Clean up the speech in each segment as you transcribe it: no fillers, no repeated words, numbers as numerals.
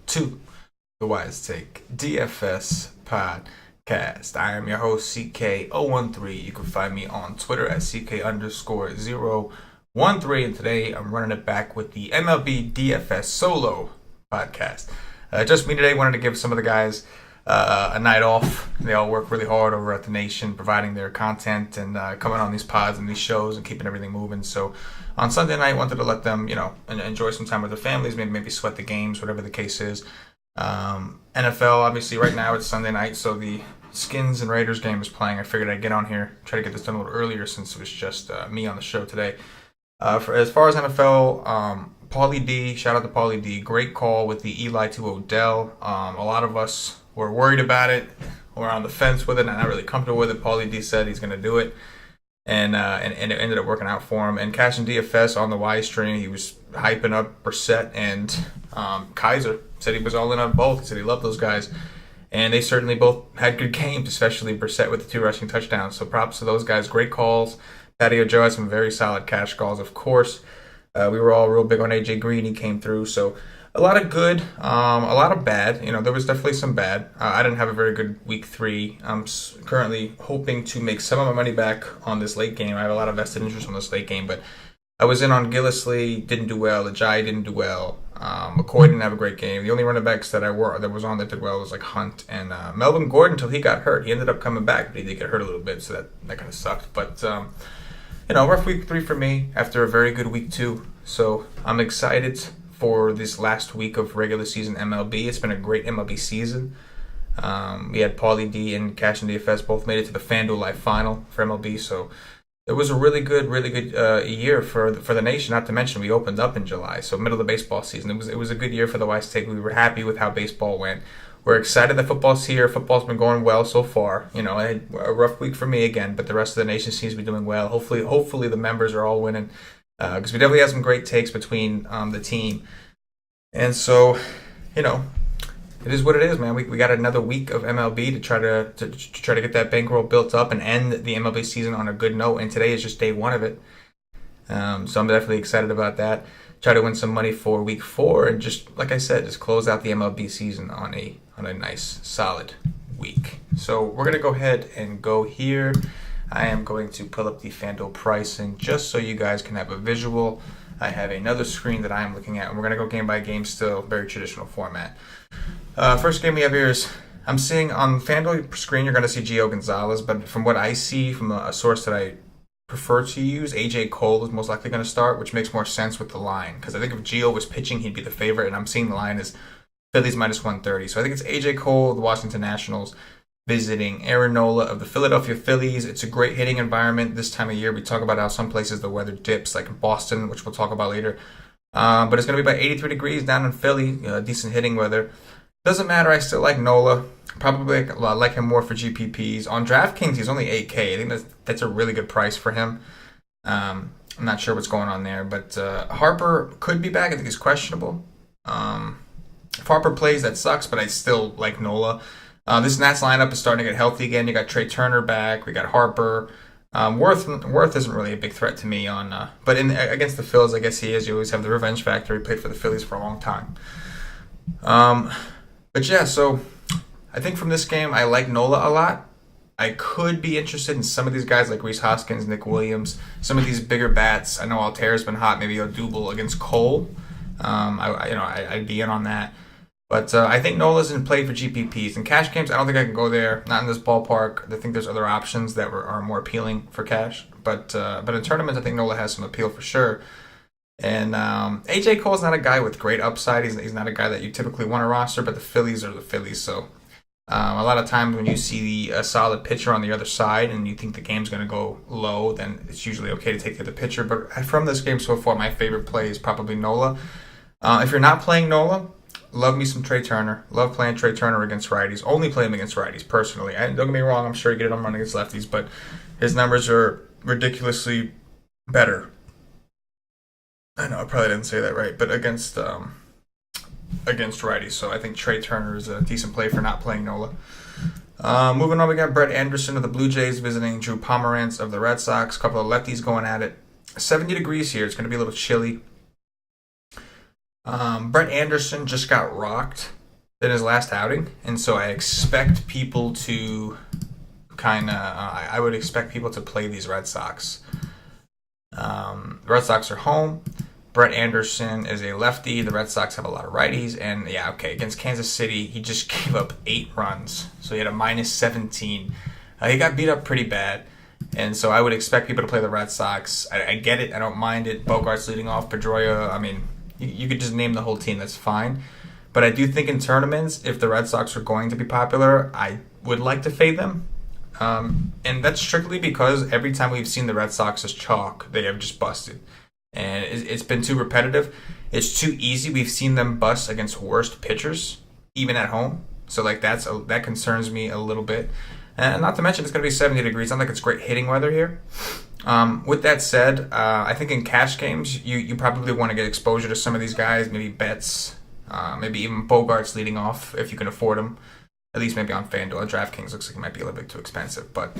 to the Wise Take DFS Podcast. I am your host, CK013. You can find me on Twitter at CK_013. And today I'm running it back with the MLB DFS Solo Podcast. Just me today. Wanted to give some of the guys a night off. They all work really hard over at the Nation, providing their content and coming on these pods and these shows and keeping everything moving. So on Sunday night, wanted to let them, enjoy some time with their families, maybe sweat the games, whatever the case is. NFL, obviously, right now it's Sunday night, so the Skins and Raiders game is playing. I figured I'd get on here, try to get this done a little earlier since it was just me on the show today. As far as NFL, Paulie D, shout out to Paulie D, great call with the Eli to Odell. A lot of us were worried about it, we're on the fence with it, and not really comfortable with it. Paulie D said he's going to do it, and it ended up working out for him. And Cash and DFS on the Y stream, he was hyping up Brissett and Kaiser. Said he was all in on both. He said he loved those guys. And they certainly both had good games, especially Brissett with the 2 rushing touchdowns. So props to those guys. Great calls. Patio Joe had some very solid cash calls, of course. We were all real big on AJ Green. He came through. So a lot of good, a lot of bad. There was definitely some bad. I didn't have a very good week 3. I'm currently hoping to make some of my money back on this late game. I have a lot of vested interest on this late game, but I was in on Gillislee, didn't do well. Ajayi didn't do well. McCoy didn't have a great game. The only running backs that was on that did well was like Hunt and Melvin Gordon until he got hurt. He ended up coming back, but he did get hurt a little bit, so that kind of sucked. But rough week 3 for me after a very good week 2. So I'm excited for this last week of regular season MLB. It's been a great MLB season. We had Paulie D and Cash and DFS both made it to the FanDuel Live Final for MLB, so it was a really good year for the Nation. Not to mention we opened up in July, so middle of the baseball season. It was a good year for the Wise Take. We were happy with how baseball went. We're excited that football's here. Football's been going well so far. I had a rough week for me again, but the rest of the nation seems to be doing well. Hopefully the members are all winning, because we definitely have some great takes between the team. And so, it is what it is, man. We got another week of MLB to try to get that bankroll built up and end the MLB season on a good note. And today is just day 1 of it. So I'm definitely excited about that. Try to win some money for week 4 and just, like I said, just close out the MLB season on a nice solid week. So we're gonna go ahead and go here. I am going to pull up the FanDuel pricing just so you guys can have a visual. I have another screen that I'm looking at, and we're gonna go game by game still, very traditional format. First game we have here is, I'm seeing on FanDuel screen, you're going to see Gio Gonzalez, but from what I see from a source that I prefer to use, AJ Cole is most likely going to start, which makes more sense with the line, because I think if Gio was pitching, he'd be the favorite, and I'm seeing the line is Phillies minus 130. So I think it's AJ Cole of the Washington Nationals visiting Aaron Nola of the Philadelphia Phillies. It's a great hitting environment this time of year. We talk about how some places the weather dips, like in Boston, which we'll talk about later. But it's going to be about 83 degrees down in Philly, decent hitting weather. Doesn't matter, I still like Nola. Probably like him more for GPPs. On DraftKings, he's only 8K. I think that's a really good price for him. I'm not sure what's going on there, but Harper could be back. I think he's questionable. If Harper plays, that sucks, but I still like Nola. This Nats lineup is starting to get healthy again. You got Trey Turner back. We got Harper. Worth isn't really a big threat to me but against the Phils, I guess he is. You always have the revenge factor. He played for the Phillies for a long time. But yeah, so I think from this game, I like Nola a lot. I could be interested in some of these guys like Rhys Hoskins, Nick Williams, some of these bigger bats. I know Altaire's been hot. Maybe Odubel against Cole. I'd be in on that. But I think Nola's in play for GPPs. In cash games, I don't think I can go there. Not in this ballpark. I think there's other options that are more appealing for cash. But in tournaments, I think Nola has some appeal for sure. And AJ Cole's not a guy with great upside. He's not a guy that you typically want to roster, but the Phillies are the Phillies. So a lot of times when you see a solid pitcher on the other side and you think the game's going to go low, then it's usually okay to take the other pitcher. But from this game so far, my favorite play is probably Nola. If you're not playing Nola, love me some Trey Turner. Love playing Trey Turner against righties. Only play him against righties, personally. Don't get me wrong, I'm sure you get him running against lefties, but his numbers are ridiculously better. I know I probably didn't say that right, but against righties. So I think Trey Turner is a decent play for not playing Nola. Moving on, we got Brett Anderson of the Blue Jays visiting Drew Pomeranz of the Red Sox. A couple of lefties going at it. 70 degrees here. It's going to be a little chilly. Brett Anderson just got rocked than his last outing, and so I expect people to I would expect people to play these Red Sox. The Red Sox are home. Brett Anderson is a lefty. The Red Sox have a lot of righties. And against Kansas City, he just gave up 8 runs. So he had a minus 17. He got beat up pretty bad. And so I would expect people to play the Red Sox. I get it. I don't mind it. Bogart's leading off. Pedroia, I mean, you could just name the whole team. That's fine. But I do think in tournaments, if the Red Sox are going to be popular, I would like to fade them. And that's strictly because every time we've seen the Red Sox as chalk, they have just busted. And it's been too repetitive. It's too easy. We've seen them bust against worst pitchers, even at home. So that concerns me a little bit. And not to mention, it's going to be 70 degrees. Not like it's great hitting weather here. With that said, I think in cash games, you probably want to get exposure to some of these guys, maybe Betts, maybe even Bogarts leading off if you can afford them. At least maybe on FanDuel. DraftKings looks like it might be a little bit too expensive. But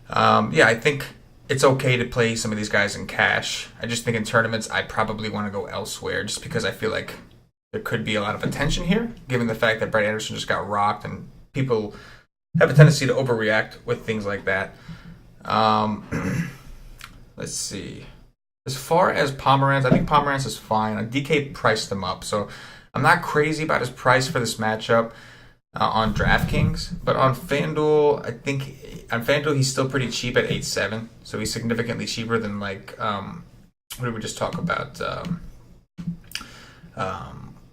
I think it's okay to play some of these guys in cash. I just think in tournaments, I probably want to go elsewhere just because I feel like there could be a lot of attention here, given the fact that Brett Anderson just got rocked and people have a tendency to overreact with things like that. Let's see. As far as Pomeranz, I think Pomeranz is fine. DK priced him up, so I'm not crazy about his price for this matchup on DraftKings. But on FanDuel, I think on FanDuel he's still pretty cheap at 8.7, so he's significantly cheaper than what did we just talk about?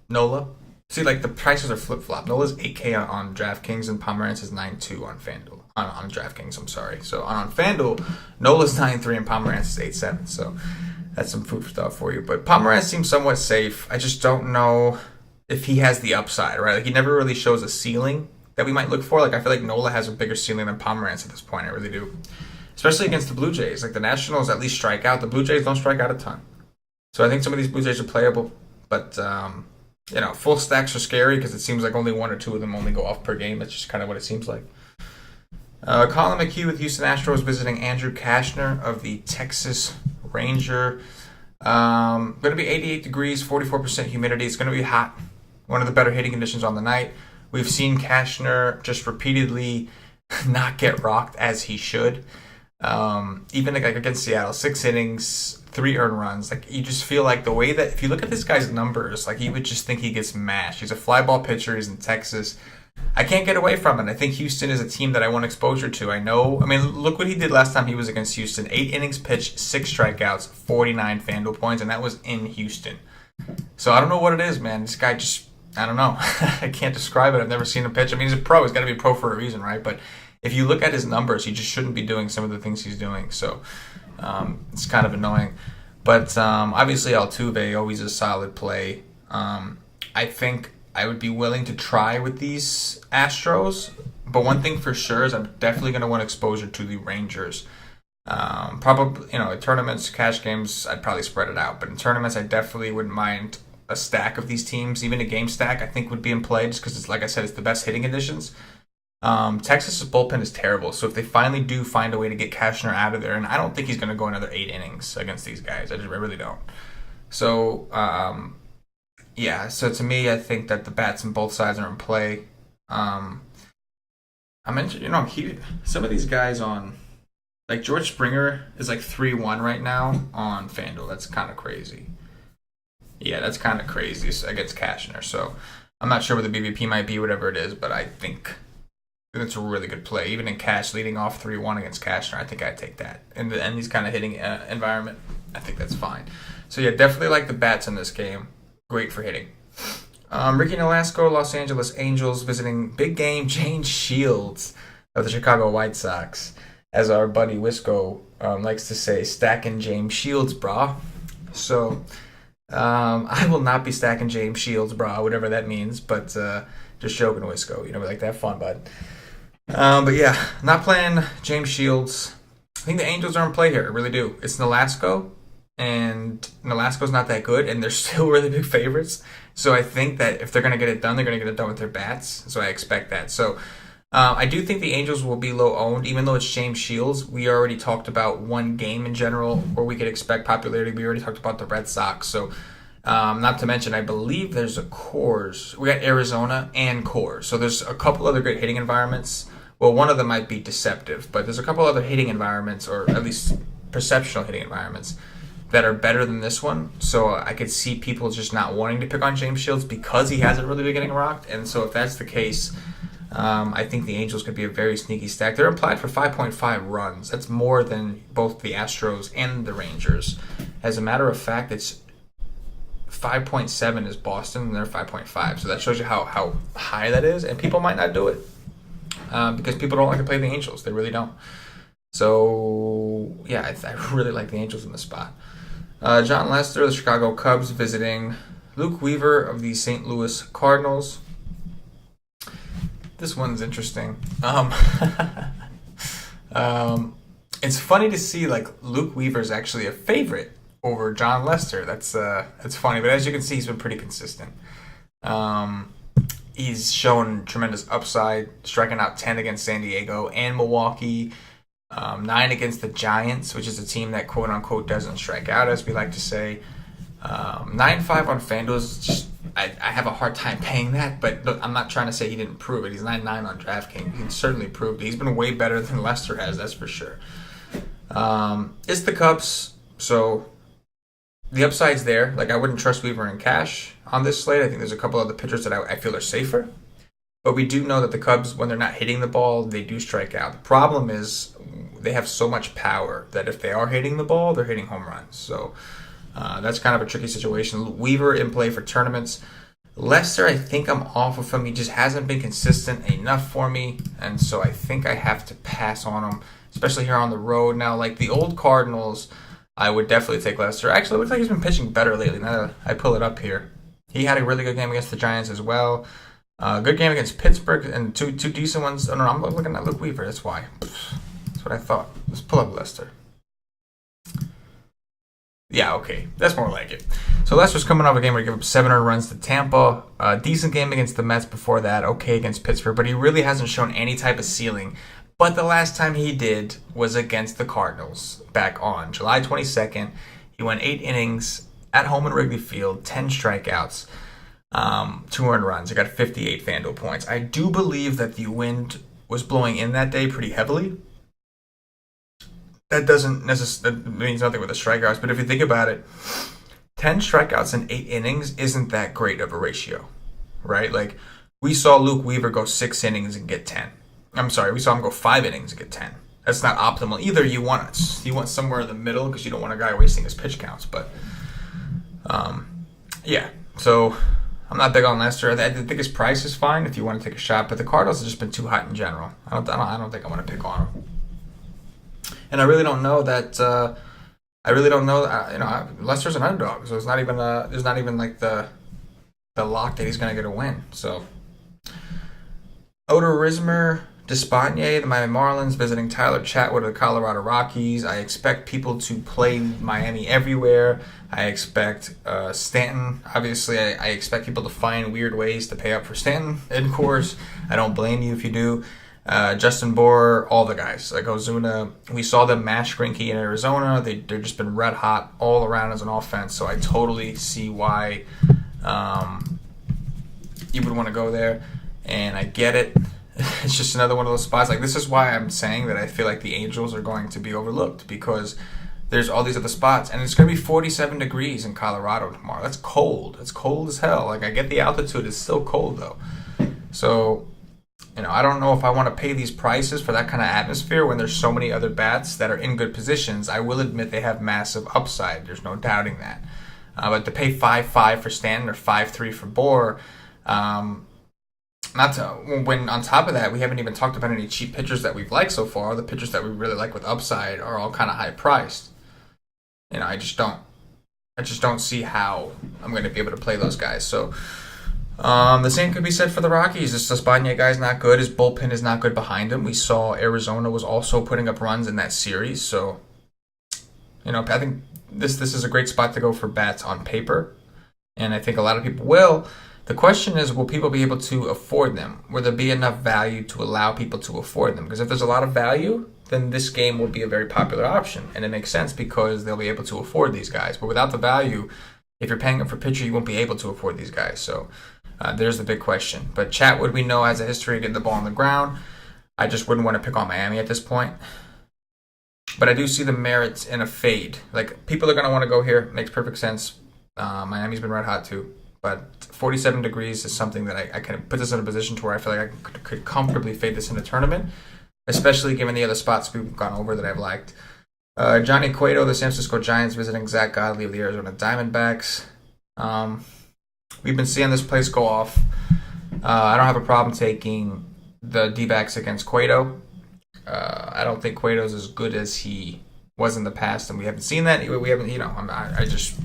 Nola. See, the prices are flip-flop. Nola's 8K on DraftKings and Pomeranz is 9.2 on FanDuel. On DraftKings, I'm sorry. So on FanDuel, Nola's 9.3 and Pomeranz is 8.7. So that's some food for thought for you. But Pomeranz seems somewhat safe. I just don't know if he has the upside, right? He never really shows a ceiling that we might look for. I feel like Nola has a bigger ceiling than Pomeranz at this point. I really do. Especially against the Blue Jays. The Nationals at least strike out. The Blue Jays don't strike out a ton. So I think some of these Blue Jays are playable. But full stacks are scary because it seems like only 1 or 2 of them only go off per game. That's just kind of what it seems like. Colin McHugh with Houston Astros visiting Andrew Kashner of the Texas Ranger. Going to be 88 degrees, 44% humidity. It's going to be hot. One of the better hitting conditions on the night. We've seen Kashner just repeatedly not get rocked as he should. Even against Seattle, 6 innings, 3 earned runs. You just feel like the way that if you look at this guy's numbers, you would just think he gets mashed. He's a fly ball pitcher. He's in Texas. I can't get away from it. I think Houston is a team that I want exposure to. Look what he did last time he was against Houston. 8 innings pitched, 6 strikeouts, 49 FanDuel points, and that was in Houston. So I don't know what it is, man. This guy just, I don't know. I can't describe it. I've never seen him pitch. He's a pro. He's got to be a pro for a reason, right? But if you look at his numbers, he just shouldn't be doing some of the things he's doing. So it's kind of annoying. But obviously Altuve, always a solid play. I think I would be willing to try with these Astros. But one thing for sure is I'm definitely going to want exposure to the Rangers. Probably, in tournaments, cash games, I'd probably spread it out. But in tournaments, I definitely wouldn't mind a stack of these teams. Even a game stack, I think, would be in play just because, it's like I said, it's the best hitting conditions. Texas's bullpen is terrible, so if they finally do find a way to get Kashner out of there, and I don't think he's going to go another 8 innings against these guys. I really don't. So, so to me, I think that the bats on both sides are in play. I mentioned, some of these guys on, George Springer is 3-1 right now on FanDuel. That's kind of crazy. Yeah, that's kind of crazy against Kashner. So I'm not sure what the BVP might be, whatever it is, but I think it's a really good play. Even in cash, leading off 3-1 against Kashner, I think I'd take that. In these kind of hitting environment, I think that's fine. So, definitely like the bats in this game. Great for hitting. Ricky Nolasco, Los Angeles Angels, visiting big game James Shields of the Chicago White Sox. As our buddy Wisco likes to say, stacking James Shields, brah. So, I will not be stacking James Shields, brah, whatever that means, but just joking, Wisco. We like to have fun, bud. But not playing James Shields. I think the Angels are in play here. I really do. It's Nolasco, and Nolasco's not that good, and they're still really big favorites. So I think that if they're going to get it done, they're going to get it done with their bats. So I expect that. So I do think the Angels will be low owned, even though it's James Shields. We already talked about one game in general where we could expect popularity. We already talked about the Red Sox. So Not to mention, I believe there's a Coors. We got Arizona and Coors. So there's a couple other great hitting environments. Well, one of them might be deceptive, but there's a couple other hitting environments, or at least perceptual hitting environments, that are better than this one. So I could see people just not wanting to pick on James Shields because he hasn't really been getting rocked. And so if that's the case, I think the Angels could be a very sneaky stack. They're implied for 5.5 runs. That's more than both the Astros and the Rangers. As a matter of fact, it's 5.7 is Boston, and they're 5.5. So that shows you how high that is. And people might not do it because people don't like to play the Angels. They really don't. So, yeah, I really like the Angels in the spot. John Lester, the Chicago Cubs, visiting Luke Weaver of the St. Louis Cardinals. This one's interesting. It's funny to see Luke Weaver's actually a favorite over John Lester. That's funny, but as you can see, he's been pretty consistent. He's shown tremendous upside, striking out 10 against San Diego and Milwaukee. 9 against the Giants, which is a team that quote-unquote doesn't strike out, as we like to say. 9.5 on FanDuel is just, I have a hard time paying that, but look, I'm not trying to say he didn't prove it. He's 9.9 on DraftKings. He certainly proved it. He's been way better than Lester has, that's for sure. It's the Cubs, so the upside's there. I wouldn't trust Weaver in cash on this slate. I think there's a couple other pitchers that I feel are safer. But we do know that the Cubs, when they're not hitting the ball, they do strike out. The problem is they have so much power that if they are hitting the ball, they're hitting home runs. So that's kind of a tricky situation. Weaver in play for tournaments. Lester, I think I'm off of him. He just hasn't been consistent enough for me. And so I think I have to pass on him, especially here on the road. Now, the old Cardinals, I would definitely take Lester. Actually, it looks like he's been pitching better lately. Now that I pull it up here. He had a really good game against the Giants as well. Good game against Pittsburgh and two decent ones. Oh, no, I'm looking at Luke Weaver. That's why. That's what I thought. Let's pull up Lester. Yeah, okay. That's more like it. So Lester's coming off a game where he gave up 7 earned runs to Tampa. Decent game against the Mets before that. Okay against Pittsburgh. But he really hasn't shown any type of ceiling. But the last time he did was against the Cardinals back on July 22nd. He went 8 innings at home in Wrigley Field, 10 strikeouts. 2 earned runs. I got 58 FanDuel points. I do believe that the wind was blowing in that day pretty heavily. That doesn't necessarily means nothing with the strikeouts, but if you think about it, 10 strikeouts in 8 innings isn't that great of a ratio, right? We saw Luke Weaver go 6 innings and get 10. I'm sorry, we saw him go 5 innings and get 10. That's not optimal either. You want somewhere in the middle because you don't want a guy wasting his pitch counts. But yeah, so I'm not big on Lester. I think his price is fine if you want to take a shot, but the Cardinals have just been too hot in general. I don't think I want to pick on them. And I really don't know that. Lester's an underdog, so it's not even. There's not even the lock that he's going to get a win. So Odor Rismer, Despaigne, the Miami Marlins visiting Tyler Chatwood of the Colorado Rockies. I expect people to play Miami everywhere. I expect Stanton. Obviously, I expect people to find weird ways to pay up for Stanton, of course. I don't blame you if you do. Justin Bour, all the guys, Ozuna. We saw them mash Greinke in Arizona. They've just been red hot all around as an offense, so I totally see why you would want to go there, and I get it. It's just another one of those spots. This is why I'm saying that I feel like the Angels are going to be overlooked, because there's all these other spots, and it's going to be 47 degrees in Colorado tomorrow. That's cold. It's cold as hell. I get the altitude. It's still cold, though. So, I don't know if I want to pay these prices for that kind of atmosphere when there's so many other bats that are in good positions. I will admit they have massive upside. There's no doubting that. But to pay 5.5 for Stanton or 5.3 for Bour, when on top of that, we haven't even talked about any cheap pitchers that we've liked so far. The pitchers that we really like with upside are all kind of high priced. I just don't see how I'm going to be able to play those guys. So the same could be said for the Rockies. This Despaigne guy's not good. His bullpen is not good behind him. We saw Arizona was also putting up runs in that series. So, I think this is a great spot to go for bats on paper. And I think a lot of people will. The question is, will people be able to afford them? Will there be enough value to allow people to afford them? Because if there's a lot of value, then this game will be a very popular option. And it makes sense because they'll be able to afford these guys. But without the value, if you're paying up for pitcher, you won't be able to afford these guys. So there's the big question. But Chatwood, we know, has a history of getting the ball on the ground. I just wouldn't want to pick on Miami at this point. But I do see the merits in a fade. Like, people are going to want to go here. Makes perfect sense. Miami's been red hot too. But 47 degrees is something that I can put this in a position to where I feel like I could comfortably fade this in a tournament, especially given the other spots we've gone over that I've liked. Johnny Cueto, the San Francisco Giants, visiting Zach Godley of the Arizona Diamondbacks. We've been seeing this place go off. I don't have a problem taking the D-backs against Cueto. I don't think Cueto's as good as he was in the past, and we haven't seen that. We haven't,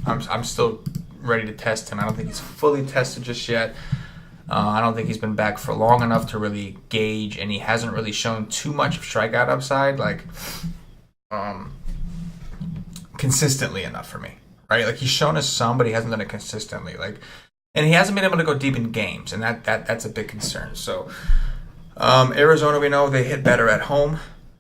I'm still ready to test him. I don't think he's fully tested just yet. I don't think he's been back for long enough to really gauge, and he hasn't really shown too much strikeout upside, consistently enough for me, right? Like, he's shown us some, but he hasn't done it consistently. And he hasn't been able to go deep in games, and that's a big concern. So, Arizona, we know they hit better at home.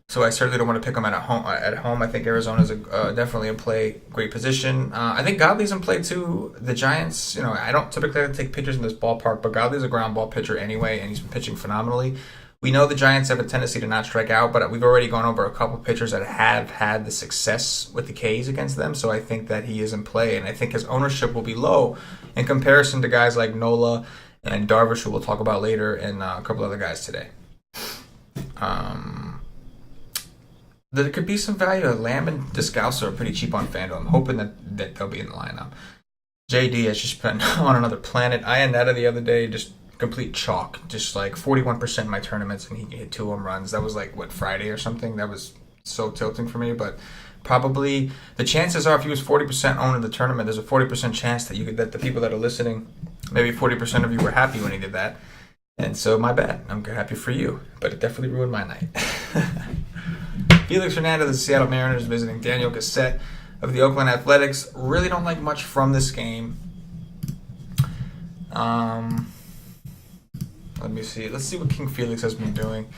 So I certainly don't want to pick them at home. I think Arizona's definitely in play, great position. I think Godley's in play too. The Giants, I don't typically take pitchers in this ballpark, but Godley's a ground ball pitcher anyway, and he's been pitching phenomenally. We know the Giants have a tendency to not strike out, but we've already gone over a couple pitchers that have had the success with the K's against them, so I think that he is in play, and I think his ownership will be low in comparison to guys like Nola and Darvish, who we'll talk about later, and a couple other guys today. There could be some value. Lamb and Descalso are pretty cheap on FanDuel. I'm hoping that they'll be in the lineup. JD has just been on another planet. Iannetta the other day, just complete chalk. Just like 41% in my tournaments, and he hit 2 home runs. That was Friday or something? That was so tilting for me. But probably the chances are, if he was 40% owned in the tournament, there's a 40% chance that the people that are listening, maybe 40% of you were happy when he did that. And so, my bad. I'm happy for you. But it definitely ruined my night. Felix Hernandez of the Seattle Mariners visiting Daniel Gassett of the Oakland Athletics. Really don't like much from this game. Let me see. Let's see what King Felix has been doing.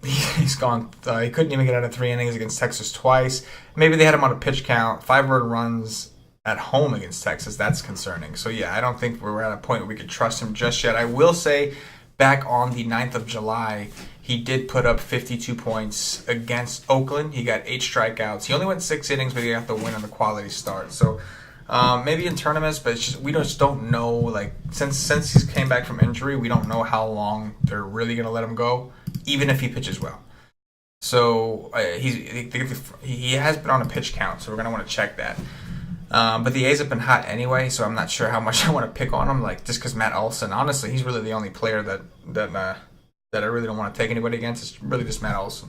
He's gone. He couldn't even get out of 3 innings against Texas twice. Maybe they had him on a pitch count. 5 earned runs at home against Texas. That's concerning. So, I don't think we're at a point where we could trust him just yet. I will say, back on the 9th of July, he did put up 52 points against Oakland. He got 8 strikeouts. He only went 6 innings, but he got the win on the quality start. So maybe in tournaments, but it's just, we just don't know. Since he came back from injury, we don't know how long they're really going to let him go, even if he pitches well. So he has been on a pitch count, so we're going to want to check that. But the A's have been hot anyway, so I'm not sure how much I want to pick on him. Just because Matt Olson, honestly, he's really the only player that I really don't want to take anybody against. It's really just Matt Olson.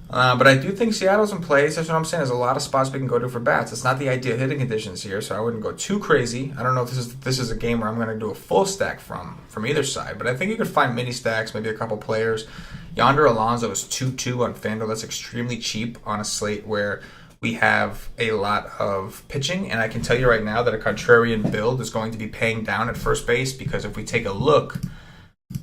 But I do think Seattle's in place. That's what I'm saying. There's a lot of spots we can go to for bats. It's not the ideal hitting conditions here, so I wouldn't go too crazy. I don't know if this is a game where I'm going to do a full stack from either side, but I think you could find mini stacks, maybe a couple players. Yonder Alonso is 2-2 on FanDuel. That's extremely cheap on a slate where we have a lot of pitching, and I can tell you right now that a contrarian build is going to be paying down at first base, because if we take a look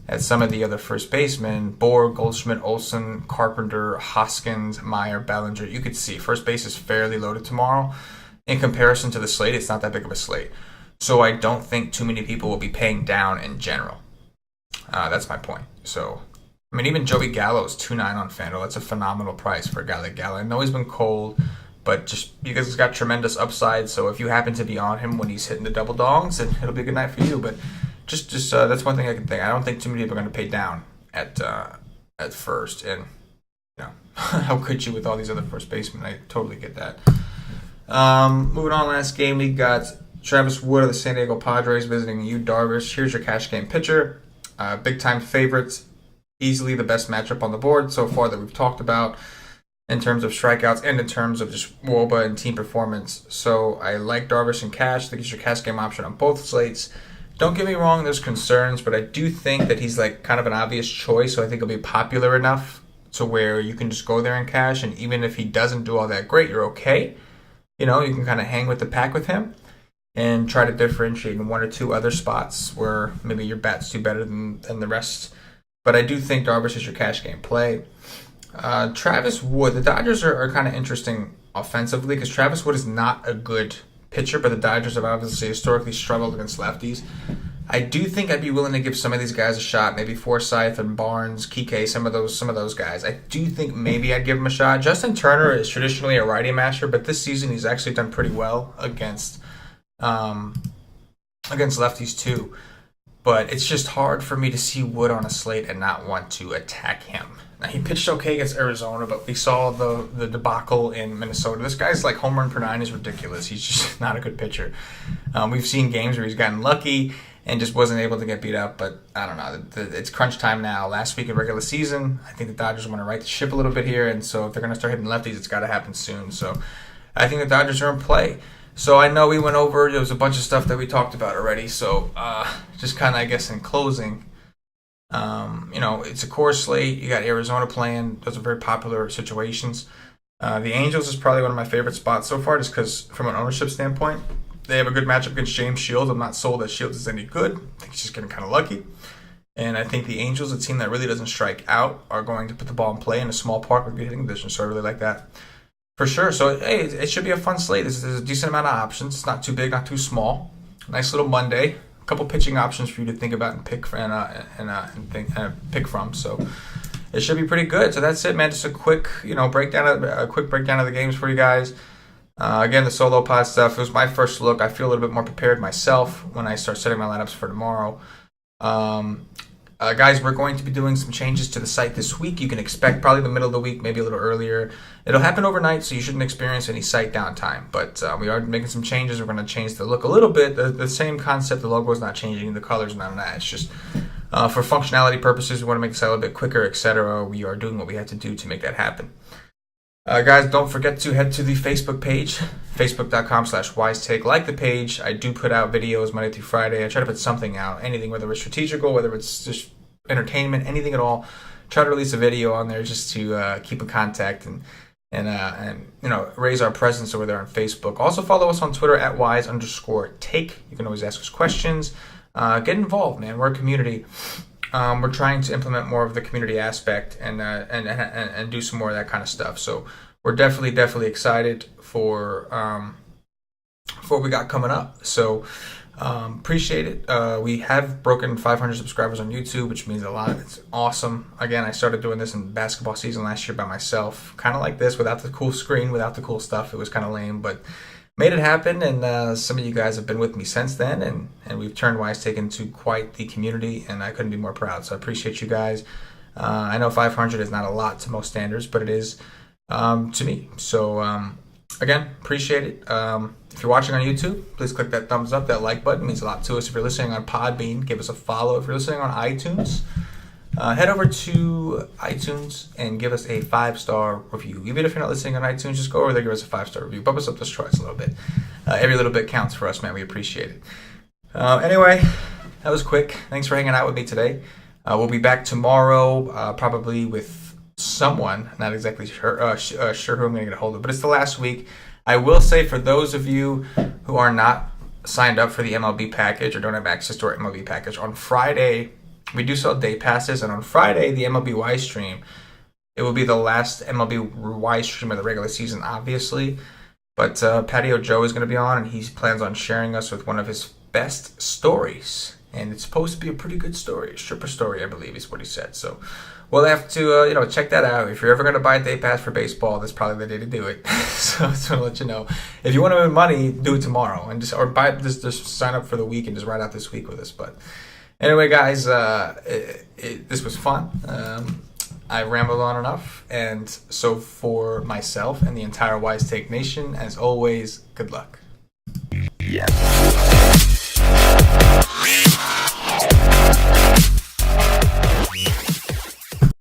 at some of the other first basemen, Borg, Goldschmidt, Olsen, Carpenter, Hoskins, Meyer, Bellinger, you could see first base is fairly loaded tomorrow. In comparison to the slate, it's not that big of a slate. So I don't think too many people will be paying down in general. That's my point. So, even Joey Gallo is 2.9 on FanDuel. That's a phenomenal price for a guy like Gallo. I know he's been cold, but just because he's got tremendous upside, so if you happen to be on him when he's hitting the double dongs, then it'll be a good night for you. But just that's one thing I can think. I don't think too many people are going to pay down at first, and how could you with all these other first basemen? I totally get that. Moving on, last game we got Travis Wood of the San Diego Padres visiting Yu Darvish. Here's your cash game pitcher. Big time favorites, easily the best matchup on the board so far that we've talked about in terms of strikeouts and in terms of just WOBA and team performance. So I like Darvish and cash. I think it's your cash game option on both slates. Don't get me wrong, there's concerns, but I do think that he's kind of an obvious choice, so I think he'll be popular enough to where you can just go there and cash, and even if he doesn't do all that great, you're okay. You can kind of hang with the pack with him and try to differentiate in 1 or 2 other spots where maybe your bats do better than the rest. But I do think Darvish is your cash game play. Travis Wood, the Dodgers are kind of interesting offensively because Travis Wood is not a good pitcher, but the Dodgers have obviously historically struggled against lefties. I do think I'd be willing to give some of these guys a shot. Maybe Forsythe and Barnes, Kike, some of those guys. I do think maybe I'd give them a shot. Justin Turner is traditionally a righty matcher, but this season he's actually done pretty well against lefties too. But it's just hard for me to see Wood on a slate and not want to attack him. Now, he pitched okay against Arizona, but we saw the debacle in Minnesota. This guy's like home run per 9 is ridiculous. He's just not a good pitcher. We've seen games where he's gotten lucky and just wasn't able to get beat up, but I don't know. It's crunch time now. Last week in regular season, I think the Dodgers want to right the ship a little bit here, and so if they're going to start hitting lefties, it's got to happen soon. So I think the Dodgers are in play. So I know we went over, there was a bunch of stuff that we talked about already, so just kind of, I guess, in closing, it's a core slate. You got Arizona playing. Those are very popular situations. The Angels is probably one of my favorite spots so far, just because from an ownership standpoint, they have a good matchup against James Shields. I'm not sold that Shields is any good. I think he's just getting kind of lucky. And I think the Angels, a team that really doesn't strike out, are going to put the ball in play in a small park with good hitting conditions. So I really like that for sure. So, hey, it should be a fun slate. There's a decent amount of options. It's not too big, not too small. Nice little Monday. A couple pitching options for you to think about and pick from. So it should be pretty good. So that's it, man. Just a quick, breakdown of the games for you guys. Again, the solo pod stuff, it was my first look. I feel a little bit more prepared myself when I start setting my lineups for tomorrow. Guys, we're going to be doing some changes to the site this week. You can expect probably the middle of the week, maybe a little earlier. It'll happen overnight, so you shouldn't experience any site downtime. But we are making some changes. We're going to change the look a little bit. The same concept. The logo is not changing. The colors, none of that. It's just for functionality purposes. We want to make the site a little bit quicker, etc. We are doing what we have to do to make that happen. Guys, don't forget to head to the Facebook page, facebook.com/wisetake. Like the page. I do put out videos Monday through Friday. I try to put something out, anything, whether it's strategical, whether it's just entertainment, anything at all. Try to release a video on there just to keep in contact and raise our presence over there on Facebook. Also follow us on Twitter at @wise_take. You can always ask us questions. Get involved, man. We're a community. We're trying to implement more of the community aspect and do some more of that kind of stuff. So we're definitely excited for what we got coming up. So appreciate it. We have broken 500 subscribers on YouTube, which means a lot. It's awesome. Again, I started doing this in basketball season last year by myself, kind of like this, without the cool screen, without the cool stuff. It was kind of lame, but made it happen, and some of you guys have been with me since then, and we've turned WiseTake into quite the community, and I couldn't be more proud. So I appreciate you guys. I know 500 is not a lot to most standards, but it is to me. So again, appreciate it. If you're watching on YouTube, please click that thumbs up, that like button. It means a lot to us. If you're listening on Podbean, give us a follow. If you're listening on iTunes, head over to iTunes and give us a 5-star review. Even if you're not listening on iTunes, just go over there, give us a 5-star review. Bump us up the charts a little bit. Every little bit counts for us, man. We appreciate it. Anyway, that was quick. Thanks for hanging out with me today. We'll be back tomorrow, probably with someone. Not exactly sure who I'm going to get a hold of, but it's the last week. I will say, for those of you who are not signed up for the MLB package or don't have access to our MLB package, on Friday, we do sell day passes, and on Friday, the MLB Wise stream, it will be the last MLB Wise stream of the regular season, obviously. But Patio Joe is going to be on, and he plans on sharing us with one of his best stories. And it's supposed to be a pretty good story, a stripper story, I believe is what he said. So we'll have to, check that out. If you're ever going to buy a day pass for baseball, that's probably the day to do it. So I just want to let you know. If you want to win money, do it tomorrow, and just sign up for the week and just ride out this week with us. But anyway, guys, this was fun. I rambled on enough, and so for myself and the entire Wise Take Nation, as always, good luck. Yeah.